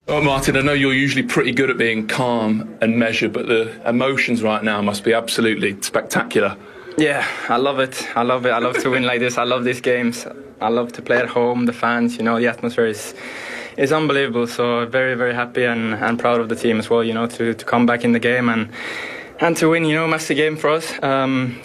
Oh, Martin, I know you're usually pretty good at being calm and measured, but the emotions right now must be absolutely spectacular. Yeah, I love it. I love it. I love to win like this. I love these games. I love to play at home. The fans, the atmosphere is unbelievable. So very, very happy and proud of the team as well, to come back in the game and to win, massive game for us.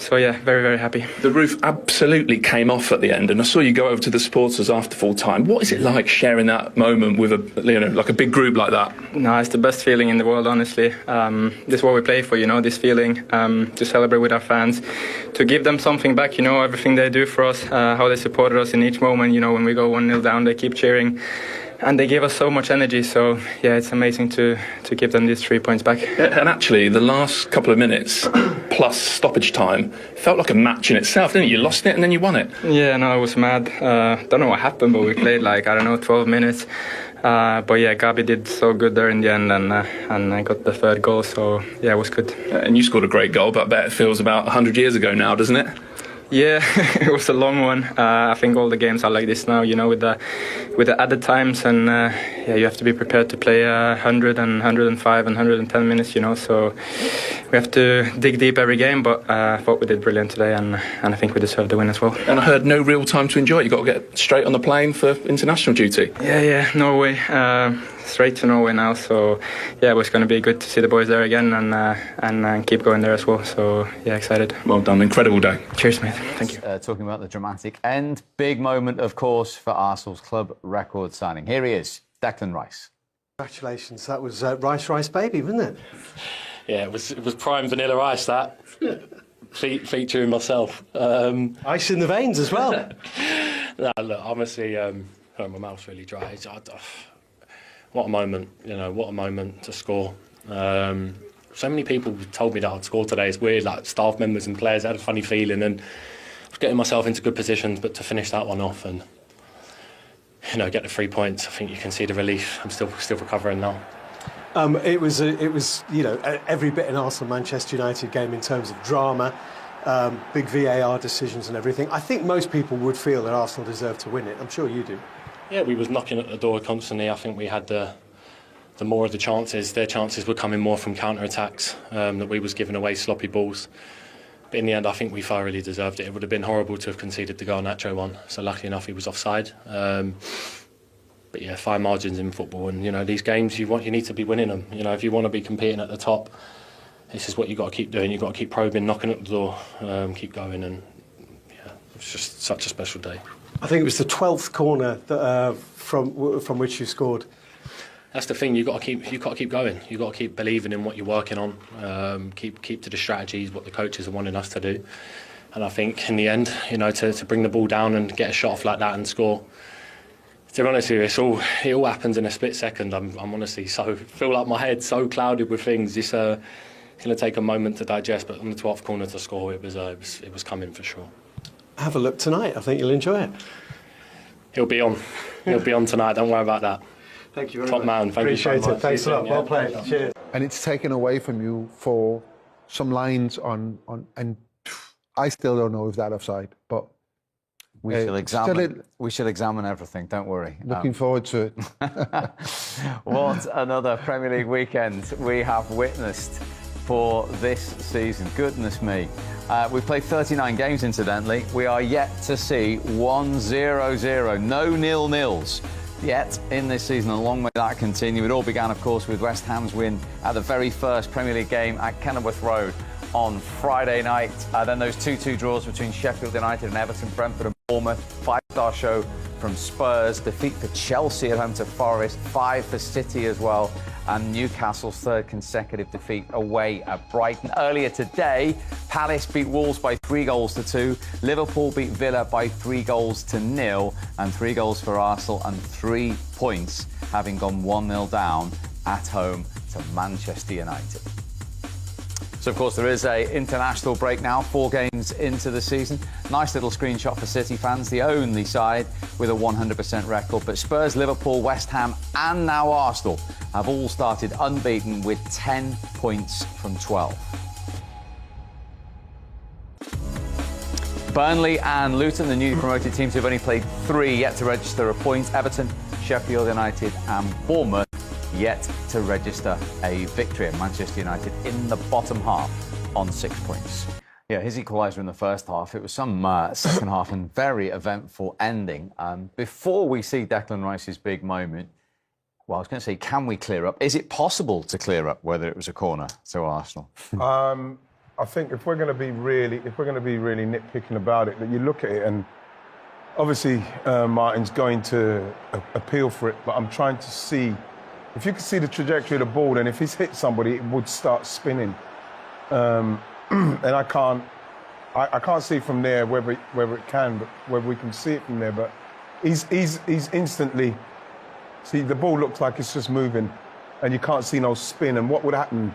So yeah, very, very happy. The roof absolutely came off at the end, and I saw you go over to the supporters after full time. What is it like sharing that moment with like a big group like that? No, it's the best feeling in the world, honestly. This is what we play for, this feeling, to celebrate with our fans, to give them something back, everything they do for us, how they supported us in each moment, when we go 1-0 down, they keep cheering. And they gave us so much energy, so yeah, it's amazing to give them these 3 points back. And actually, the last couple of minutes, plus stoppage time, felt like a match in itself, didn't it? You lost it and then you won it. Yeah, no, it was mad. Don't know what happened, but we played 12 minutes. But yeah, Gabi did so good there in the end, and I got the third goal, so yeah, it was good. And you scored a great goal, but I bet it feels about 100 years ago now, doesn't it? Yeah, it was a long one. I think all the games are like this now, with the added times, and yeah, you have to be prepared to play 100 and 105 and 110 minutes, so we have to dig deep every game, but I thought we did brilliant today, and I think we deserved the win as well. And I heard no real time to enjoy it. You've got to get straight on the plane for international duty. Yeah, Norway. Straight to Norway now, so yeah, it was going to be good to see the boys there again and keep going there as well, so yeah, excited. Well done, incredible day. Cheers, mate. Thank you. Talking about the dramatic end, big moment, of course, for Arsenal's club record signing. Here he is, Declan Rice. Congratulations, that was Rice Baby, wasn't it? Yeah, it was prime vanilla ice, that. Featuring myself. Ice in the veins as well. No, look, honestly, my mouth's really dry. What a moment, what a moment to score. So many people told me that I'd score today. It's weird, like staff members and players had a funny feeling, and I was getting myself into good positions, but to finish that one off and get the 3 points, I think you can see the relief. I'm still recovering now. It was every bit an Arsenal-Manchester United game in terms of drama, big VAR decisions and everything. I think most people would feel that Arsenal deserved to win it. I'm sure you do. Yeah, we was knocking at the door constantly. I think we had the more of the chances. Their chances were coming more from counter-attacks, that we was giving away sloppy balls. But in the end, I think we thoroughly deserved it. It would have been horrible to have conceded the goal Nacho one. So luckily enough, he was offside. But yeah, fine margins in football, and these games you need to be winning them. If you want to be competing at the top, this is what you got to keep doing. You got to keep probing, knocking at the door, keep going, and yeah, it's just such a special day. I think it was the 12th corner that, from which you scored. That's the thing. You got to keep going. You got to keep believing in what you're working on. Keep to the strategies, what the coaches are wanting us to do. And I think in the end, to bring the ball down and get a shot off like that and score. To be honest with you, it all happens in a split second. I'm honestly feel like my head's so clouded with things. It's going to take a moment to digest. But on the 12th corner to score, it was coming for sure. Have a look tonight. I think you'll enjoy it. He'll be on. He'll be on tonight. Don't worry about that. Thank you very much. Top man. Thank Appreciate you so it. much. Thanks a lot. Well played. Cheers. And it's taken away from you for some lines on and I still don't know if that offside, but we should examine everything. Don't worry. Looking forward to it. What another Premier League weekend we have witnessed for this season. Goodness me. We've played 39 games, incidentally. We are yet to see 1-0-0. No nil-nils yet in this season. And long may that continue. It all began, of course, with West Ham's win at the very first Premier League game at Kenilworth Road on Friday night. Then those 2-2 draws between Sheffield United and Everton, Brentford and Bournemouth. Five-star show from Spurs. Defeat for Chelsea at home to Forest. 5 for City as well. And Newcastle's third consecutive defeat away at Brighton. Earlier today, Palace beat Wolves by 3-2. Liverpool beat Villa by 3-0. And 3 goals for Arsenal and 3 points, having gone 1-0 down at home to Manchester United. So, of course, there is an international break now, 4 games into the season. Nice little screenshot for City fans, the only side with a 100% record. But Spurs, Liverpool, West Ham and now Arsenal have all started unbeaten with 10 points from 12. Burnley and Luton, the newly promoted teams who've only played 3 yet to register a point. Everton, Sheffield United and Bournemouth yet to register a victory, and Manchester United in the bottom half on 6 points. Yeah, his equaliser in the first half. It was some second half and very eventful ending. Before we see Declan Rice's big moment, well, I was going to say, can we clear up? Is it possible to clear up whether it was a corner to Arsenal? I think if we're going to be really nitpicking about it, that you look at it and obviously Martin's going to appeal for it, but I'm trying to see if you can see the trajectory of the ball, and if he's hit somebody, it would start spinning. And I can't see from there whether it can, but whether we can see it from there. But he's instantly. See, the ball looks like it's just moving, and you can't see no spin. And what would happen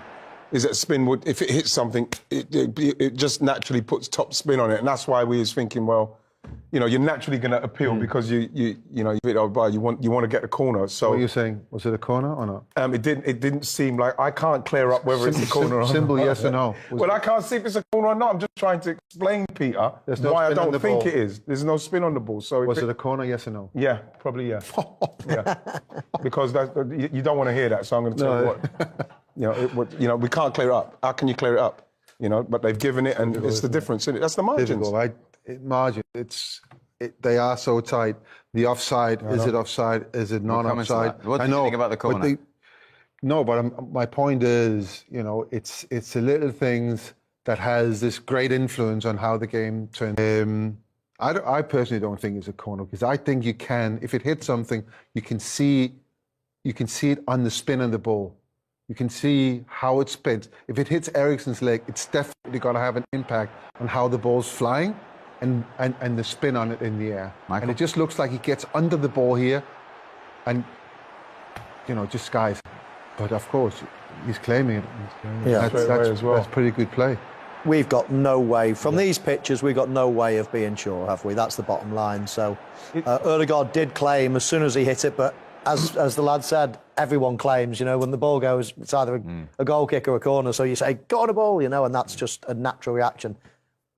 is that spin would, if it hits something, it just naturally puts top spin on it, and that's why we was thinking, well, you know, you're naturally going to appeal because you want to get the corner. So what are you saying? Was it a corner or not? It didn't seem like, I can't clear up whether it's a corner or not. Simple yes or no. Well, I can't see if it's a corner or not. I'm just trying to explain, Peter, why I don't think it is. There's no spin on the ball. So was it a corner? Yes or no? Yeah, probably yeah. Yeah, because you don't want to hear that. So I'm going to tell you what. We can't clear it up. How can you clear it up? You know, but they've given it, and it's the difference, isn't it? That's the margins. Difficult, right? Margin. They are so tight. The offside, is it offside? Is it not offside? What do you think about the corner? But my point is, you know, it's the little things that has this great influence on how the game turns. I personally don't think it's a corner, because I think you can, if it hits something, you can see it on the spin of the ball. You can see how it spins. If it hits Eriksen's leg, it's definitely going to have an impact on how the ball's flying. And the spin on it in the air. Michael? And it just looks like he gets under the ball here and, you know, just skies. But of course, he's claiming it. Yeah, that's pretty good play. We've got no way, from these pictures, we've got no way of being sure, have we? That's the bottom line. So Ødegaard did claim as soon as he hit it, but as the lad said, everyone claims, you know, when the ball goes, it's either a goal kick or a corner. So you say, got a ball, you know, and that's just a natural reaction.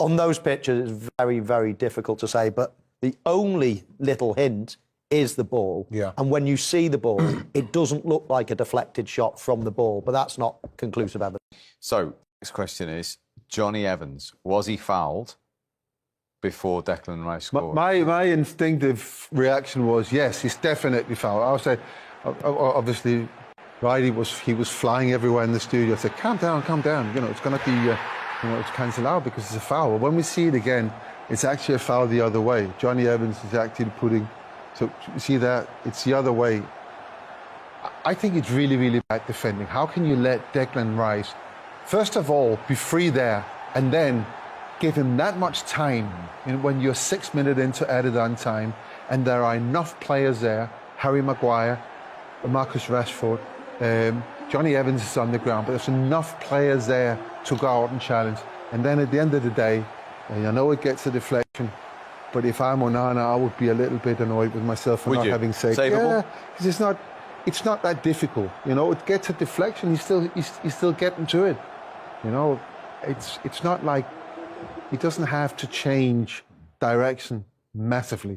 On those pictures, it's very, very difficult to say, but the only little hint is the ball. Yeah. And when you see the ball, it doesn't look like a deflected shot from the ball, but that's not conclusive evidence. So, next question is, Johnny Evans, was he fouled before Declan Rice scored? My instinctive reaction was, yes, he's definitely fouled. I would say, obviously, Riley was flying everywhere in the studio. I said, calm down, you know, it's going to be... it's cancelled out because it's a foul. But when we see it again, it's actually a foul the other way. Johnny Evans is actually putting... So you see that? It's the other way. I think it's really, really bad defending. How can you let Declan Rice, first of all, be free there, and then give him that much time when you're 6 minutes into added on time, and there are enough players there, Harry Maguire, Marcus Rashford, Johnny Evans is on the ground, but there's enough players there to go out and challenge. And then at the end of the day, I know it gets a deflection, but if I'm Onana, I would be a little bit annoyed with myself for not having saved. Yeah, because it's not that difficult. You know, it gets a deflection, he's still getting to it. You know, it's not like he doesn't have to change direction massively.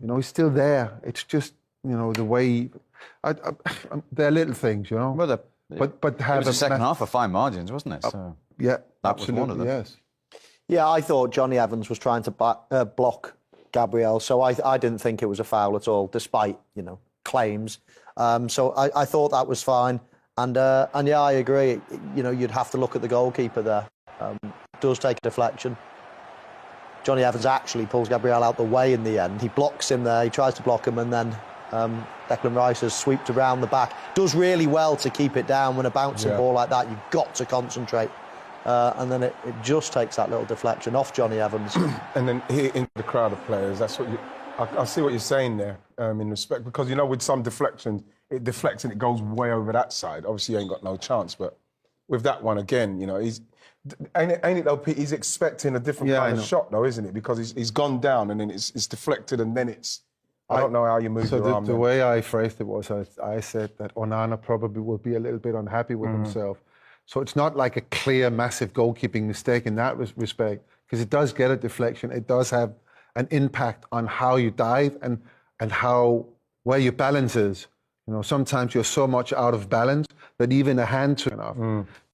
You know, he's still there. It's just, you know, the way they're little things, you know. Well, but have it was the second half of fine margins, wasn't it? So yeah, that was one of them. Yes. Yeah, I thought Johnny Evans was trying to block Gabriel, so I didn't think it was a foul at all, despite, you know, claims. So I thought that was fine, and yeah, I agree. You know, you'd have to look at the goalkeeper there. Does take a deflection. Johnny Evans actually pulls Gabriel out the way in the end. He blocks him there. He tries to block him, and then Declan Rice has swept around the back. Does really well to keep it down when a bouncing ball like that. You've got to concentrate. And then it just takes that little deflection off Johnny Evans. And then here into the crowd of players, that's what I see what you're saying there, in respect, because, you know, with some deflections, it deflects and it goes way over that side. Obviously, you ain't got no chance, but with that one, again, you know, ain't it though, Pete, he's expecting a different kind of shot, though, isn't it? Because he's gone down and then it's deflected and then it's... I don't know how you move your arm. So the way I phrased it was, I said that Onana probably will be a little bit unhappy with himself. So it's not like a clear, massive goalkeeping mistake in that respect, because it does get a deflection. It does have an impact on how you dive and where your balance is. You know, sometimes you're so much out of balance that even a hand turn off.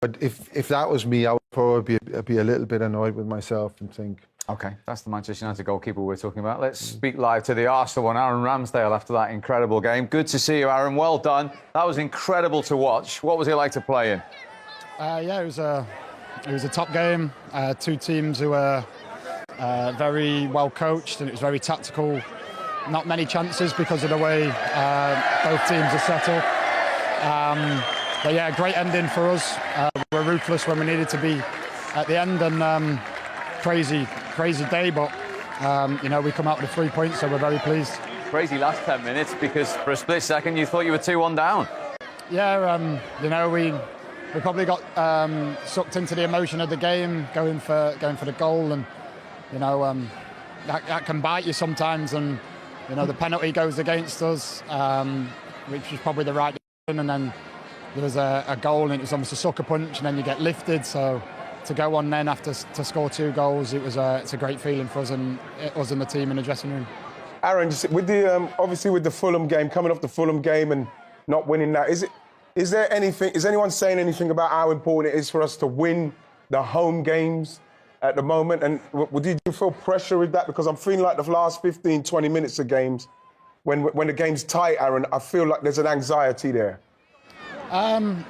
But if that was me, I would probably be a little bit annoyed with myself and think. OK, that's the Manchester United goalkeeper we're talking about. Let's speak live to the Arsenal one, Aaron Ramsdale, after that incredible game. Good to see you, Aaron. Well done. That was incredible to watch. What was it like to play in? Yeah, it was a top game. Two teams who were very well coached, and it was very tactical. Not many chances because of the way both teams are set up. But yeah, great ending for us. We were ruthless when we needed to be at the end, and crazy day, but you know, we come out with 3 points, so we're very pleased. Crazy last 10 minutes, because for a split second you thought you were 2-1 down. Yeah, you know, we probably got sucked into the emotion of the game, going for the goal, and you know, that can bite you sometimes, and you know, the penalty goes against us, which was probably the right decision, and then there was a goal, and it was almost a sucker punch, and then you get lifted. So to go on then after to score 2 goals, it's a great feeling for us and the team in the dressing room. Aaron, with the obviously with the Fulham game, coming off the Fulham game and not winning that, is there anything? Is anyone saying anything about how important it is for us to win the home games at the moment? And did you feel pressure with that? Because I'm feeling like the last 15, 20 minutes of games, when the game's tight, Aaron, I feel like there's an anxiety there. I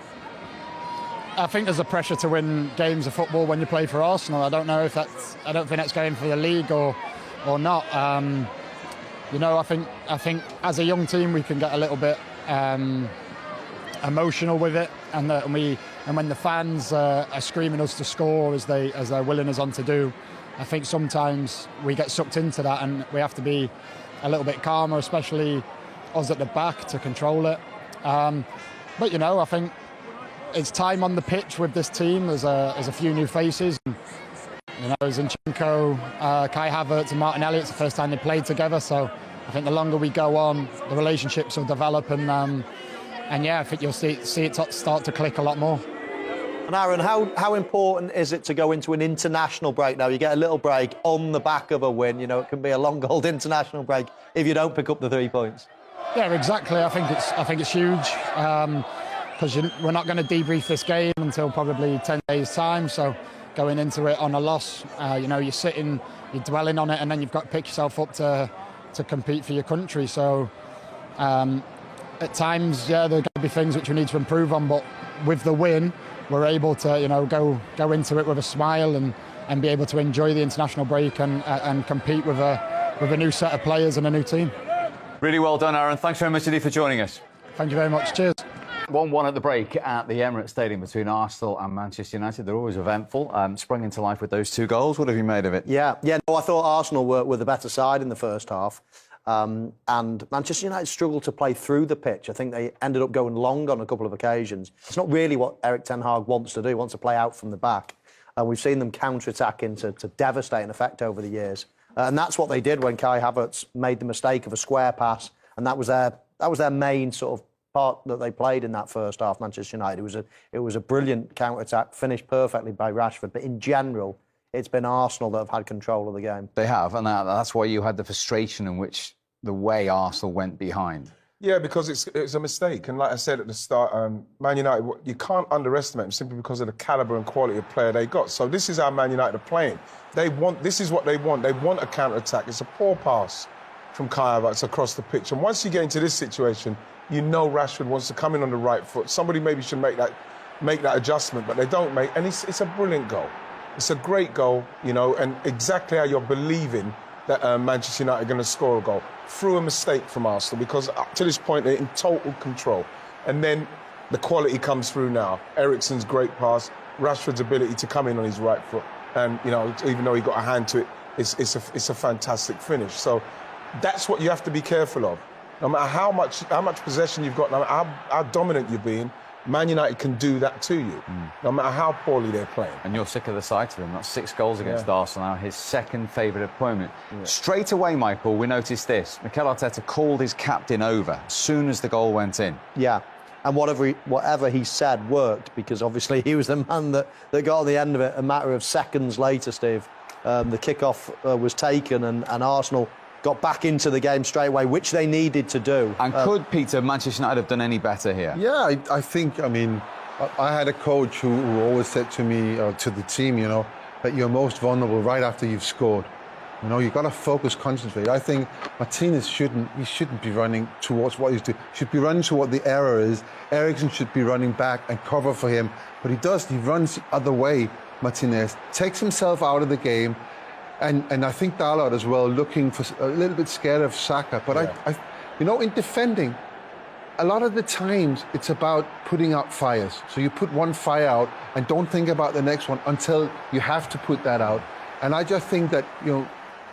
think there's a pressure to win games of football when you play for Arsenal. I don't think that's going for the league or not. You know, I think as a young team we can get a little bit emotional with it, and when the fans are screaming us to score as they're willing us on to do, I think sometimes we get sucked into that, and we have to be a little bit calmer, especially us at the back, to control it. But you know, I think it's time on the pitch with this team. There's a few new faces. And, you know, Zinchenko, Kai Havertz and Martin Elliott's the first time they played together. So I think the longer we go on, the relationships will develop, and yeah, I think you'll see it start to click a lot more. And Aaron, how important is it to go into an international break now? You get a little break on the back of a win. You know, it can be a long old international break if you don't pick up the 3 points. Yeah, exactly. I think it's huge. Because we're not going to debrief this game until probably 10 days' time. So going into it on a loss, you know, you're dwelling on it, and then you've got to pick yourself up to compete for your country. So at times, yeah, there are going to be things which we need to improve on, but with the win, we're able to, you know, go into it with a smile and be able to enjoy the international break and compete with a new set of players and a new team. Really well done, Aaron. Thanks very much indeed for joining us. Thank you very much. Cheers. 1-1 at the break at the Emirates Stadium between Arsenal and Manchester United. They're always eventful. Sprung into life with those 2 goals. What have you made of it? Yeah. No, I thought Arsenal were the better side in the first half. And Manchester United struggled to play through the pitch. I think they ended up going long on a couple of occasions. It's not really what Erik ten Hag wants to do. He wants to play out from the back. And we've seen them counter-attacking to devastating effect over the years. And that's what they did when Kai Havertz made the mistake of a square pass. And that was their main sort of part that they played in that first half, Manchester United. It was a brilliant counter-attack, finished perfectly by Rashford. But in general, it's been Arsenal that have had control of the game. They have, and that's why you had the frustration in which the way Arsenal went behind. Yeah, because it's a mistake. And like I said at the start, Man United, you can't underestimate them simply because of the calibre and quality of player they got. So this is how Man United are playing. This is what they want. They want a counter-attack. It's a poor pass from Kai Havertz across the pitch. And once you get into this situation, you know Rashford wants to come in on the right foot. Somebody maybe should make that adjustment, but they don't make. And it's a brilliant goal. It's a great goal, you know, and exactly how you're believing that Manchester United are going to score a goal through a mistake from Arsenal, because up to this point they're in total control. And then the quality comes through now. Eriksen's great pass, Rashford's ability to come in on his right foot, and you know, even though he got a hand to it, it's a fantastic finish. So that's what you have to be careful of. No matter how much possession you've got, no matter how dominant you're being, Man United can do that to you, no matter how poorly they're playing. And you're sick of the sight of him. That's 6 goals against Arsenal now, his second favourite opponent. Straight away, Michael, we noticed this. Mikel Arteta called his captain over as soon as the goal went in. Yeah, and whatever he said worked, because obviously he was the man that got on the end of it. A matter of seconds later, Steve, the kickoff was taken, and Arsenal got back into the game straight away, which they needed to do. And could, Peter, Manchester United have done any better here? Yeah, I think, I mean, I had a coach who always said to me, or to the team, you know, that you're most vulnerable right after you've scored. You know, you've got to focus, concentrate. I think Martinez shouldn't be running towards what he's doing. He should be running to what the error is. Eriksen should be running back and cover for him. But he runs the other way, Martinez. Takes himself out of the game. And I think Dalot as well, looking for a little bit scared of Saka. But I you know, in defending, a lot of the times it's about putting out fires. So you put one fire out and don't think about the next one until you have to put that out. And I just think that, you know,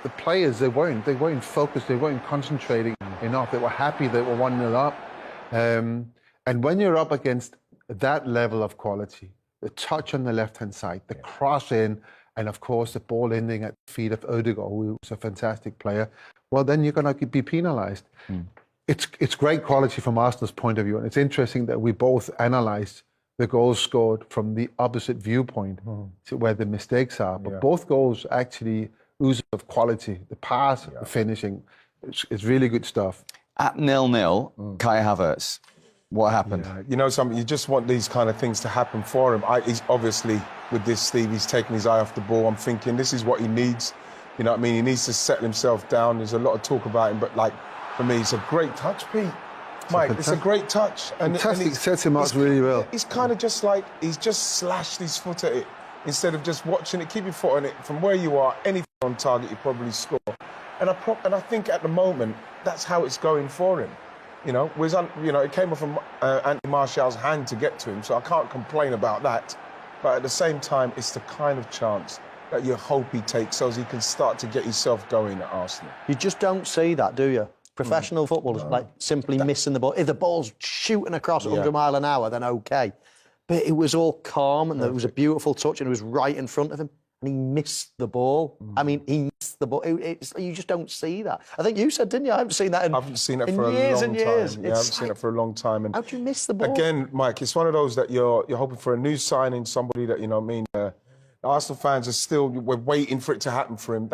the players, they weren't focused, they weren't concentrating enough. They were happy they were 1-0 up. And when you're up against that level of quality, the touch on the left-hand side, the cross in, and of course the ball ending at the feet of Odegaard, who was a fantastic player, well, then you're going to be penalised. It's great quality from Arsenal's point of view, and it's interesting that we both analysed the goals scored from the opposite viewpoint to where the mistakes are. But both goals actually ooze of quality. The pass, the finishing, it's really good stuff. At 0-0, Kai Havertz, what happened? Yeah. You know something, you just want these kind of things to happen for him. He's obviously, with this, Steve, he's taking his eye off the ball. I'm thinking this is what he needs. You know what I mean? He needs to settle himself down. There's a lot of talk about him, but like, for me, it's a great touch, Pete. Mike, it's a great touch. Fantastic, sets him up really well. He's kind of just like, he's just slashed his foot at it instead of just watching it. Keep your foot on it. From where you are, anything on target, you probably score. And I think at the moment, that's how it's going for him. You know, it came off from Anthony Martial's hand to get to him, so I can't complain about that. But at the same time, it's the kind of chance that you hope he takes so as he can start to get himself going at Arsenal. You just don't see that, do you? Professional football is like simply missing the ball. If the ball's shooting across 100 mile an hour, then okay. But it was all calm, and there was a beautiful touch, and it was right in front of him, and he missed the ball. I mean, he missed the ball. You just don't see that. I think you said, didn't you? I haven't seen that in years. I haven't seen it for a long time. Yeah, I haven't seen it for a long time. And how do you miss the ball? Again, Mike, it's one of those that you're hoping for a new signing, somebody that, you know what I mean, Arsenal fans are still, we're waiting for it to happen for him.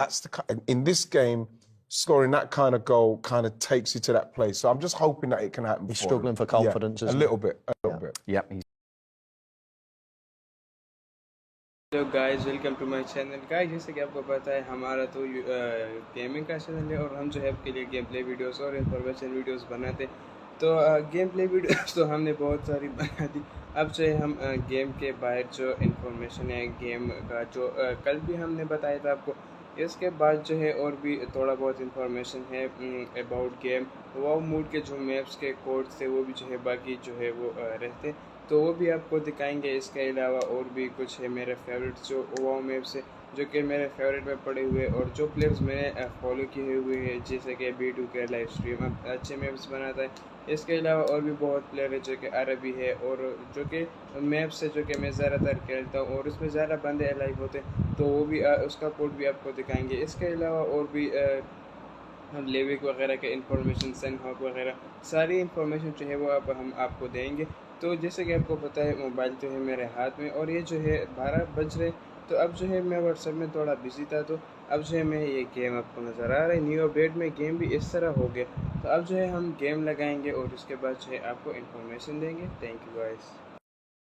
In this game, scoring that kind of goal kind of takes you to that place. So I'm just hoping that it can happen. He's struggling for confidence, isn't he? A little bit. Yep. Hello guys, welcome to my channel. Guys, जैसे कि आपको पता है, हमारा तो gaming का channel है और हम जो है आपके लिए गेम प्ले वीडियोस और इन्फॉर्मेशन वीडियोस बनाते। तो गेम प्ले वीडियोस तो हमने बहुत सारी बना दी। अब जो है हम गेम के बाहर जो इन्फॉर्मेशन है गेम का, जो कल भी हमने बताया था आपको, इसके बाद जो है और भी थोड़ा बहुत इन्फॉर्मेशन है अबाउट गेम। वाओ मूड के जो मैप्स के कोड्स थे वो भी जो है बाकी जो है वो रहते, तो वो भी आपको दिखाएंगे। इसके अलावा और भी कुछ है मेरे फेवरेट जो वाओ मैप्स है, जो कि मेरे फेवरेट में पड़े हुए और जो प्लेयर्स मैंने फॉलो किए हुए हैं, जैसे कि B2 के लाइव स्ट्रीम अच्छे मैप्स बनाता है। इसके अलावा और भी बहुत प्लेयर है जो कि अरबी है और जो कि मैप्स है जो कि मैं ज़्यादातर खेलता हूँ और उसमें ज़्यादा बंदे अलाइव होते हैं, तो वो भी उसका कोड भी आपको दिखाएंगे। इसके अलावा और भी लेविक वगैरह के इन्फॉर्मेशन, सन हॉक वगैरह सारी इन्फॉर्मेशन जो है वो हम आपको देंगे। तो जैसे कि आपको पता है, मोबाइल तो है मेरे हाथ में और ये जो है 12 बज रहे, तो अब जो है मैं व्हाट्सएप में थोड़ा बिजी था, तो अब जो है मैं ये गेम आपको नज़र आ रहा है। न्यू अपडेट में गेम भी इस तरह हो गया, तो अब जो है हम गेम लगाएंगे और उसके बाद जो है आपको इन्फॉर्मेशन देंगे। Thank you guys.